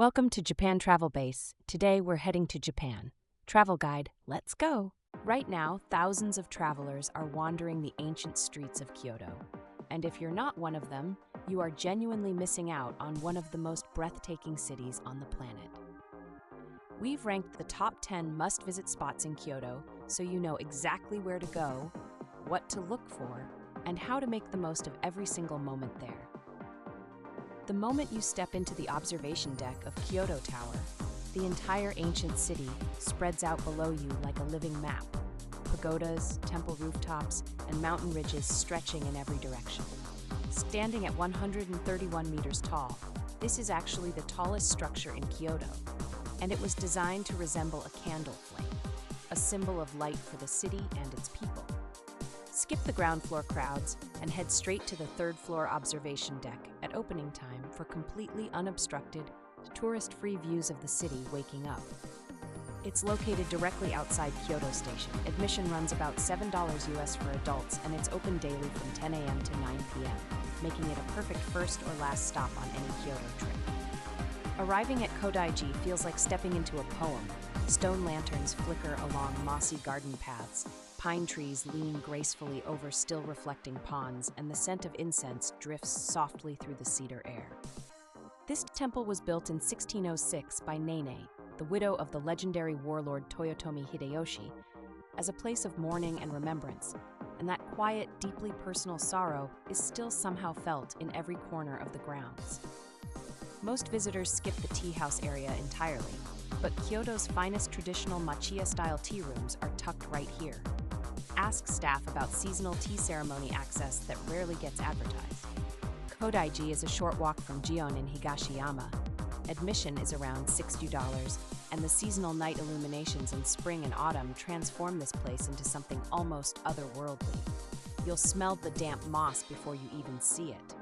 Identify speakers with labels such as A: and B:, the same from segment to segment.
A: Welcome to Japan Travel Base. Today we're heading to Japan. Travel guide, let's go! Right now, thousands of travelers are wandering the ancient streets of Kyoto. And if you're not one of them, you are genuinely missing out on one of the most breathtaking cities on the planet. We've ranked the top 10 must-visit spots in Kyoto so you know exactly where to go, what to look for, and how to make the most of every single moment there. The moment you step into the observation deck of Kyoto Tower, the entire ancient city spreads out below you like a living map. Pagodas, temple rooftops, and mountain ridges stretching in every direction. Standing at 131 meters tall, this is actually the tallest structure in Kyoto, and it was designed to resemble a candle flame, a symbol of light for the city and its people. Skip the ground floor crowds and head straight to the third floor observation deck at opening time for completely unobstructed, tourist-free views of the city waking up. It's located directly outside Kyoto Station. Admission runs about $7 US for adults, and it's open daily from 10 a.m. to 9 p.m., making it a perfect first or last stop on any Kyoto trip. Arriving at Kodaiji feels like stepping into a poem. Stone lanterns flicker along mossy garden paths, pine trees lean gracefully over still reflecting ponds, and the scent of incense drifts softly through the cedar air. This temple was built in 1606 by Nene, the widow of the legendary warlord Toyotomi Hideyoshi, as a place of mourning and remembrance, and that quiet, deeply personal sorrow is still somehow felt in every corner of the grounds. Most visitors skip the tea house area entirely, but Kyoto's finest traditional machiya-style tea rooms are tucked right here. Ask staff about seasonal tea ceremony access that rarely gets advertised. Kodaiji is a short walk from Gion in Higashiyama. Admission is around $60, and the seasonal night illuminations in spring and autumn transform this place into something almost otherworldly. You'll smell the damp moss before you even see it.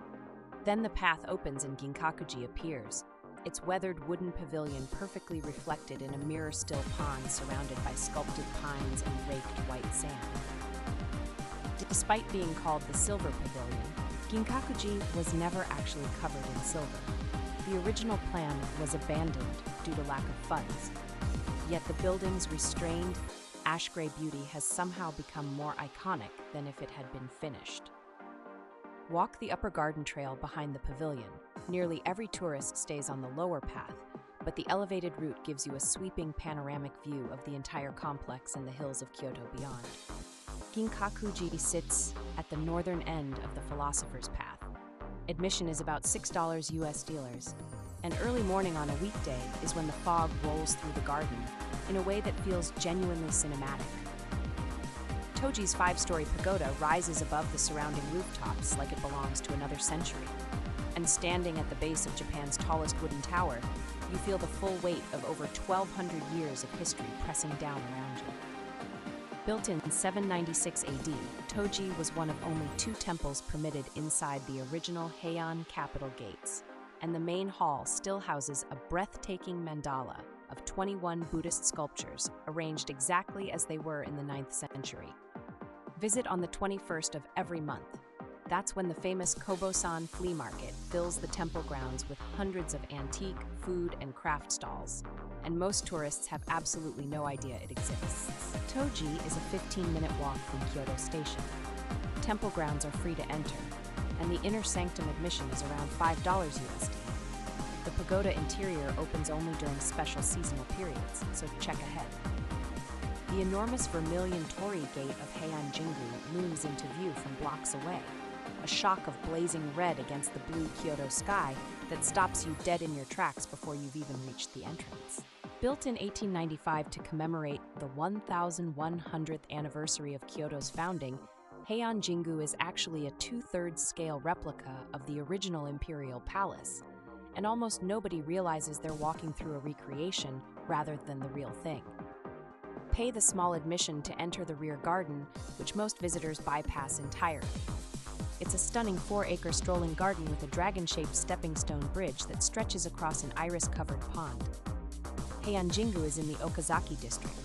A: Then the path opens and Ginkakuji appears, its weathered wooden pavilion perfectly reflected in a mirror-still pond surrounded by sculpted pines and raked white sand. Despite being called the Silver Pavilion, Ginkakuji was never actually covered in silver. The original plan was abandoned due to lack of funds. Yet the building's restrained, ash-gray beauty has somehow become more iconic than if it had been finished. Walk the upper garden trail behind the pavilion. Nearly every tourist stays on the lower path, but the elevated route gives you a sweeping panoramic view of the entire complex and the hills of Kyoto beyond. Ginkakuji sits at the northern end of the Philosopher's Path. Admission is about $6 US dollars, and early morning on a weekday is when the fog rolls through the garden in a way that feels genuinely cinematic. Toji's 5-story pagoda rises above the surrounding rooftops like it belongs to another century. And standing at the base of Japan's tallest wooden tower, you feel the full weight of over 1,200 years of history pressing down around you. Built in 796 AD, Toji was one of only 2 temples permitted inside the original Heian capital gates, and the main hall still houses a breathtaking mandala of 21 Buddhist sculptures arranged exactly as they were in the 9th century. Visit on the 21st of every month. That's when the famous Kobo-san flea market fills the temple grounds with hundreds of antique, food, and craft stalls, and most tourists have absolutely no idea it exists. Toji is a 15-minute walk from Kyoto Station. Temple grounds are free to enter, and the inner sanctum admission is around $5 USD. The pagoda interior opens only during special seasonal periods, so check ahead. The enormous vermilion torii gate of Heian Jingu looms into view from blocks away, a shock of blazing red against the blue Kyoto sky that stops you dead in your tracks before you've even reached the entrance. Built in 1895 to commemorate the 1,100th anniversary of Kyoto's founding, Heian Jingu is actually a 2/3 scale replica of the original imperial palace, and almost nobody realizes they're walking through a recreation rather than the real thing. Pay the small admission to enter the rear garden, which most visitors bypass entirely. It's a stunning 4-acre strolling garden with a dragon-shaped stepping stone bridge that stretches across an iris-covered pond. Heian Jingu is in the Okazaki district.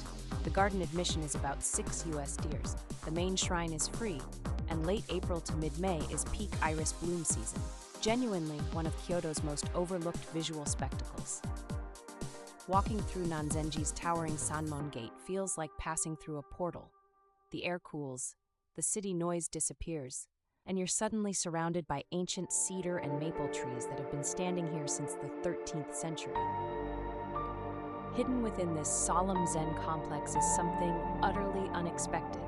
A: The garden admission is about $6 US dollars. The main shrine is free, and late April to mid-May is peak iris bloom season. genuinely one of Kyoto's most overlooked visual spectacles. Walking through Nanzenji's towering Sanmon Gate feels like passing through a portal. The air cools, the city noise disappears, and you're suddenly surrounded by ancient cedar and maple trees that have been standing here since the 13th century. Hidden within this solemn Zen complex is something utterly unexpected.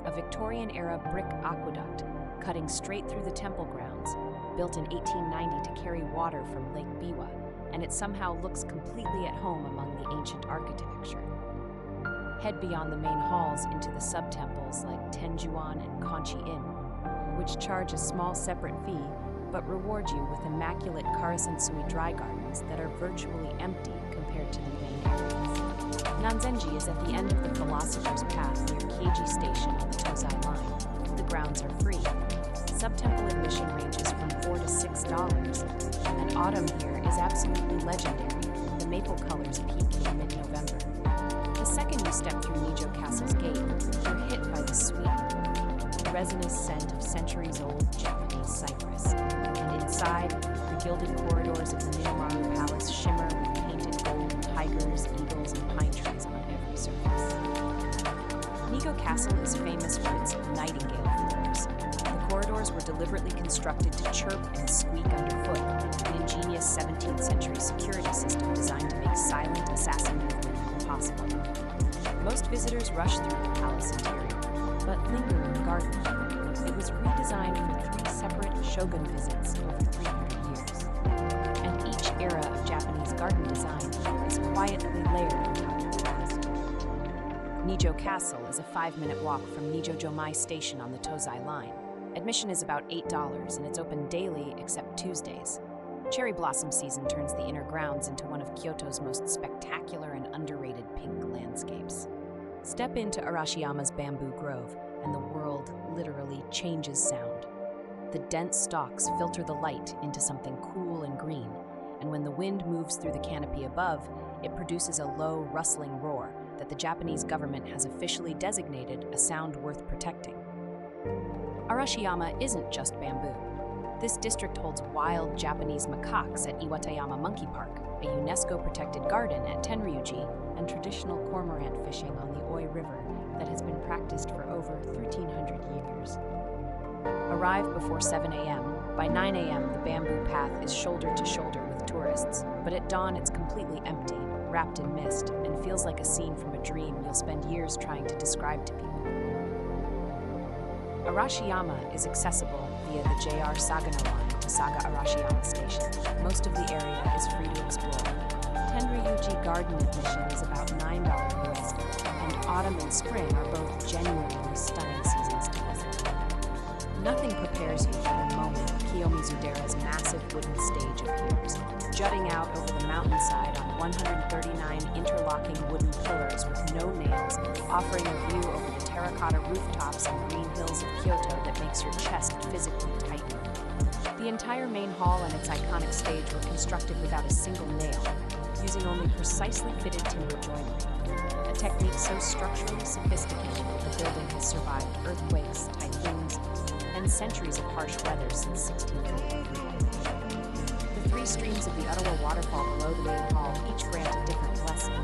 A: A Victorian-era brick aqueduct cutting straight through the temple grounds, built in 1890 to carry water from Lake Biwa, and it somehow looks completely at home among the ancient architecture. Head beyond the main halls into the sub-temples like Tenjuan and Kanchi Inn, which charge a small separate fee but reward you with immaculate Karasensui dry gardens that are virtually empty compared to the main areas. Nanzenji is at the end of the Philosopher's Path near Keiji Station on the Tozai Line. The grounds are free. Sub-temple admission ranges from $4 to $6, and autumn here is absolutely legendary. The maple colors peak in mid-November. The second you step through Nijo Castle's gate, you're hit by the sweet, resinous scent of centuries-old Japanese cypress. And inside, the gilded corridors of the Minomaru Palace shimmer with painted gold tigers, eagles, and pine trees on every surface. Nijo Castle is famous for its nightingale floors. The corridors were deliberately constructed to chirp and squeak underfoot, an ingenious 17th century security system designed to make silent assassin movement impossible. Most visitors rush through the palace interior, but linger in the garden. It was redesigned for 3 separate shogun visits over 300 years. And each era of Japanese garden design is quietly layered on top of the last. Nijo Castle is a 5-minute walk from Nijo Jomai Station on the Tozai Line. Admission is about $8, and it's open daily except Tuesdays. Cherry blossom season turns the inner grounds into one of Kyoto's most spectacular and underrated pink landscapes. Step into Arashiyama's bamboo grove, and the world literally changes sound. The dense stalks filter the light into something cool and green, and when the wind moves through the canopy above, it produces a low, rustling roar that the Japanese government has officially designated a sound worth protecting. Arashiyama isn't just bamboo. This district holds wild Japanese macaques at Iwatayama Monkey Park, a UNESCO-protected garden at Tenryuji, and traditional cormorant fishing on the Oi River that has been practiced for over 1,300 years. Arrive before 7 a.m. By 9 a.m., the bamboo path is shoulder to shoulder with tourists, but at dawn it's completely empty, wrapped in mist, and feels like a scene from a dream you'll spend years trying to describe to people. Arashiyama is accessible via the JR Sagano line to Saga Arashiyama Station. Most of the area is free to explore. Tenryuji garden admission is about $9 USD, and autumn and spring are both genuinely stunning seasons to visit. Nothing prepares you for the moment Kiyomizu-dera's massive wooden stage appears, jutting out over the mountainside on 139 interlocking wooden pillars with no nails, offering a view over the terracotta rooftops and green hills of Kyoto that makes your chest physically tighten. The entire main hall and its iconic stage were constructed without a single nail, using only precisely fitted timber joinery, a technique so structurally sophisticated that the building has survived earthquakes, typhoons, and centuries of harsh weather since 1653. The 3 streams of the Ottawa waterfall below the main hall each grant a different blessing: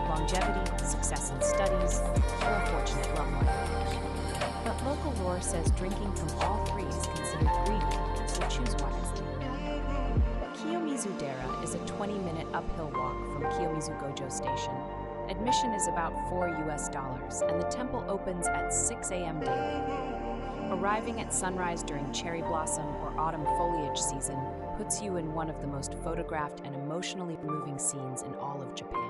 A: longevity, success in studies, or a fortunate love life. But local lore says drinking from all 3 is considered greedy, so choose wisely. Kiyomizu-dera is a 20-minute uphill walk from Kiyomizu Gojo Station. Admission is about $4 US, and the temple opens at 6 a.m. daily. Arriving at sunrise during cherry blossom or autumn foliage season puts you in one of the most photographed and emotionally moving scenes in all of Japan.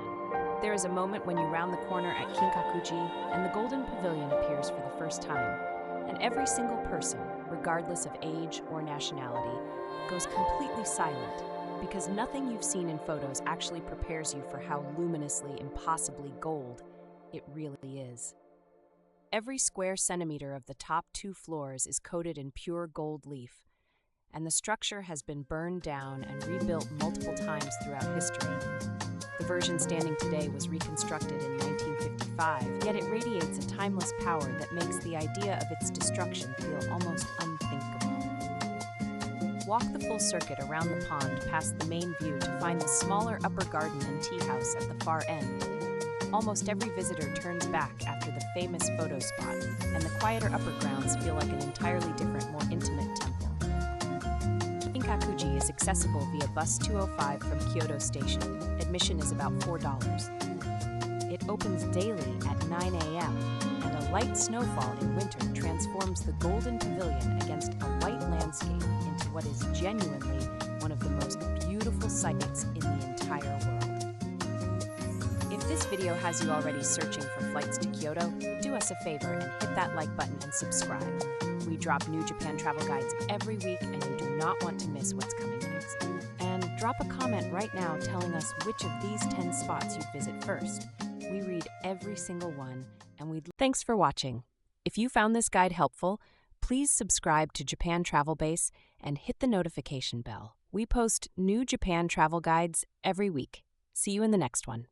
A: There is a moment when you round the corner at Kinkakuji and the Golden Pavilion appears for the first time, and every single person, regardless of age or nationality, goes completely silent because nothing you've seen in photos actually prepares you for how luminously, impossibly gold it really is. Every square centimeter of the top 2 floors is coated in pure gold leaf, and the structure has been burned down and rebuilt multiple times throughout history. The version standing today was reconstructed in 1955, yet it radiates a timeless power that makes the idea of its destruction feel almost unthinkable. Walk the full circuit around the pond past the main view to find the smaller upper garden and tea house at the far end. Almost every visitor turns back after the famous photo spot, and the quieter upper grounds feel like an entirely different, more intimate temple. Kinkakuji is accessible via bus 205 from Kyoto Station. Admission is about $4. It opens daily at 9 a.m., and a light snowfall in winter transforms the golden pavilion against a white landscape into what is genuinely one of the most beautiful sights in the entire world. If this video has you already searching for flights to Kyoto, do us a favor and hit that like button and subscribe. We drop new Japan travel guides every week, and you do not want to miss what's coming next. And drop a comment right now telling us which of these 10 spots you'd visit first. We read every single one, and Thanks for watching. If you found this guide helpful, please subscribe to Japan Travel Base and hit the notification bell. We post new Japan travel guides every week. See you in the next one.